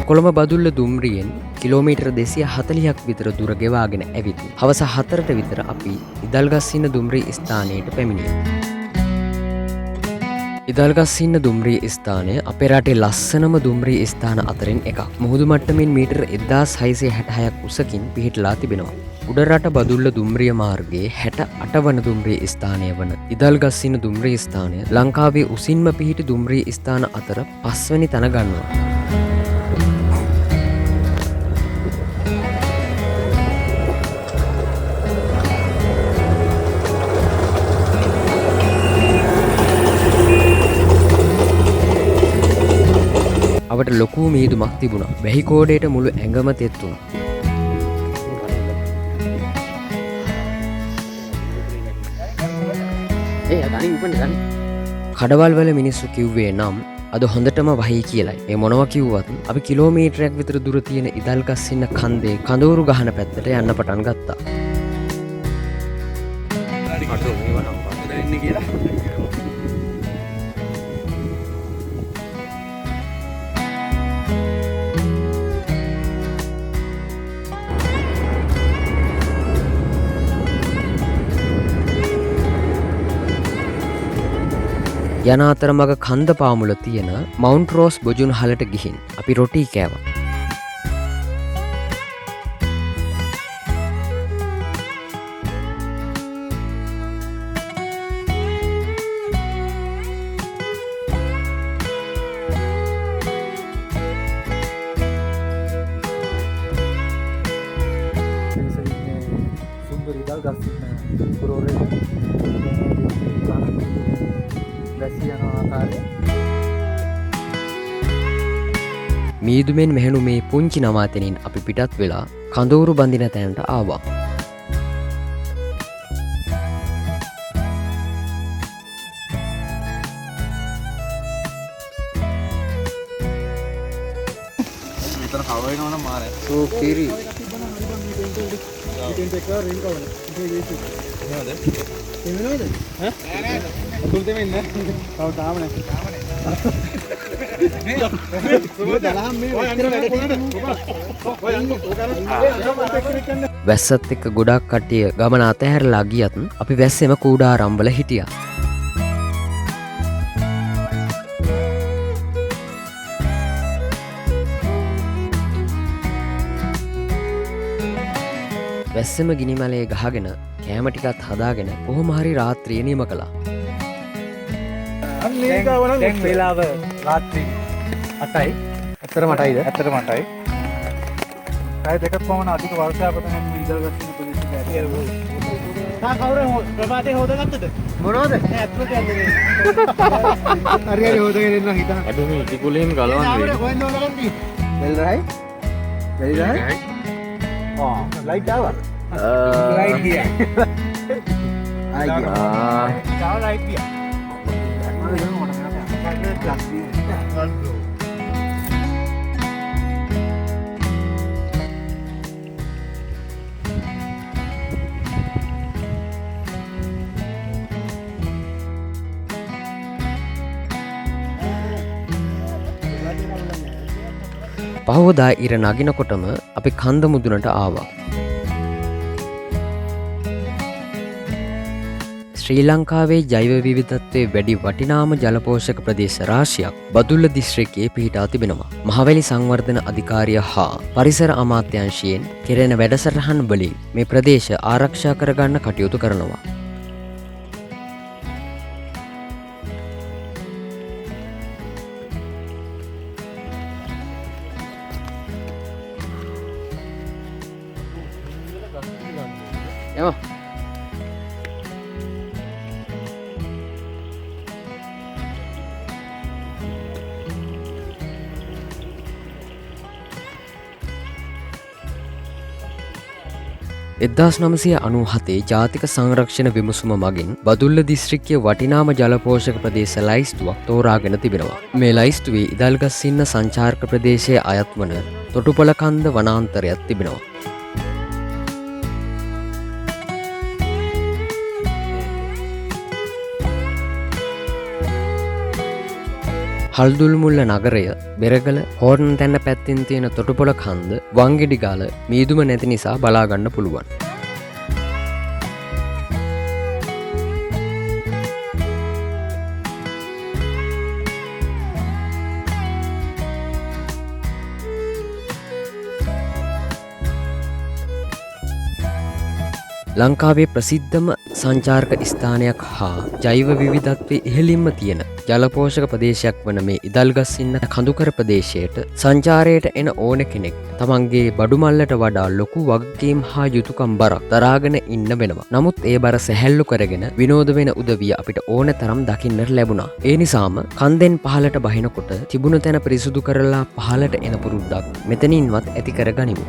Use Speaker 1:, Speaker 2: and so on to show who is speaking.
Speaker 1: Colombo Badulla දුම්රියෙන් kilometre 240ක් විතර දුර ගෙවාගෙන ඇවිත් හවස 4ට විතර අපි ඉදල්ගස්සින්න දුම්රිය ස්ථානයට පැමිණියා. ඉදල්ගස්සින්න දුම්රිය ස්ථානය අපේ රටේ ලස්සනම දුම්රිය ස්ථාන අතරින් එකක්. මුහුදු මට්ටමින් මීටර් 1666ක් උසකින් පිහිටලා තිබෙනවා. උඩරට බදුල්ල දුම්රිය මාර්ගයේ 68 වන දුම්රිය ස්ථානය වන ඉදල්ගස්සින්න දුම්රිය ස්ථානය ලංකාවේ උසින්ම පිහිටි දුම්රිය ස්ථාන අතර 5 වෙනි තැන ගන්නවා. අවට ලොකු මීදුමක් තිබුණා. වැහි කෝඩයට මුළු ඇඟම තෙත් වුණා. කඩවල් වල මිනිස්සු කිව්වේ නම් අද හොඳටම වහී කියලයි. ඒ මොනවා කිව්වත් අපි කිලෝමීටරයක් විතර දුර තියෙන ඉදල්ගස්සින්න කන්දේ කඳවුරු ගහන පැත්තට යන්න පටන් ගත්තා. යන අතරමඟ කන්ද පාමුල තියෙන මවුන්ට් රෝස් බොජුන් හලට ගිහින් අපි රොටී කෑවා. මීදුමෙන් මෙහෙණු මේ පුංචි නවාතනින් අපි පිටත් වෙලා කඳවුරු බඳින තැනට ආවා.
Speaker 2: මෙතන කව වෙනවනම් මාරයි.
Speaker 1: සෝ කිරි.
Speaker 2: ඉතින් ඒක රින් කවන. නේද? එන්නවද? ඈ? අතුල් දෙමින් නේ. තව තාම නැහැ.
Speaker 1: වැස්සත් එක්ක ගොඩක් කට්ටිය ගමන අතහැරලා ගියත් අපි වැස්සෙම කූඩාරම්වල හිටියා. වැස්සෙම ගිනිමලේ ගහගෙන කෑම ටිකත් හදාගෙන කොහොම හරි රාත්‍රිය නියම කළා.
Speaker 2: දැන් වෙලාව රාත්‍රී 8යි. ඇත්තටම 8යිද? ඇත්තටම 8යි. පැය දෙකක් පමණ අධික වර්ෂාව තමයි මේ ඉදල්ගස්සින්න ප්‍රදේශයේ ඇති. තා කවුරු ප්‍රභාතේ හොදගත්තද? මොනවද? නෑ ඇත්තට යන්නේ. හරි හරි හොදගෙන ඉන්න හිතන.
Speaker 3: අපි මේ ඉටිකුලෙන් ගලවන්නේ.
Speaker 2: කොහෙන්ද හොදගන්නේ? බෙල් රයි? බෙල් රයි? ලයිට් ආවා? ලයිට් ගියා. ආ ලයිට් ගියා.
Speaker 1: පහවදා ඉර නගිනකොටම අපි කන්ද මුදුනට ආවා. ශ්‍රී ලංකාවේ ජෛව විවිධත්වයේ වැඩි වටිනාම ජලපෝෂක ප්‍රදේශ රාශියක් බදුල්ල දිස්ත්‍රික්කයේ පිහිටා තිබෙනවා. මහවැලි සංවර්ධන අධිකාරිය හා පරිසර අමාත්‍යාංශයෙන් කෙරෙන වැඩසටහන් වලින් මේ ප්‍රදේශ ආරක්ෂා කරගන්න කටයුතු කරනවා. එම එදදාස් 997 ජාතික සංරක්ෂණ විමසුම මගින් බදුල්ල දිස්ත්‍රික්කය වටිනාම ජලපෝෂක ප්‍රදේශ ලයිස්තුවක් තෝරාගෙන තිබෙනවා. මේ ලයිස්තුවේ ඉදල්ගස්සින්න සංචාර්ක ප්‍රදේශයේ අයත් වන තොටුපොළ කන්ද වනාන්තරයක් තිබෙනවා. කල්දුල්මුල්ල නගරය, බෙරගල, හෝර්න් තැන්න පැත්තින් තියෙන තොටුපොළ කන්ද, වංගෙඩිගාල මීදුම නැති නිසා බලාගන්න පුළුවන්. ලංකාවේ ප්‍රසිද්ධම සංචාර්ක ස්ථානයක් හා ජෛව විවිධත්වය ඉහළින්ම තියෙන ජලපෝෂක ප්‍රදේශයක් වන මේ ඉදල්ගස්සින්න කඳුකර ප්‍රදේශයට සංචාරයට එන ඕන කෙනෙක් තමන්ගේ බඩුමල්ලට වඩා ලොකු වගකීම් හා යුතුකම් බරක් දරාගෙන ඉන්න වෙනවා. නමුත් ඒ බර සැහැල්ලු කරගෙන විනෝද වෙන උදවිය අපිට ඕන තරම් දකින්නට ලැබුණා. ඒ නිසාම කන්දෙන් පහලට බහිනකොට තිබුණ තැන පිරිසුදු කරලා පහලට එන පුරුද්දක් මෙතනින්වත් ඇති කර ගනිමු.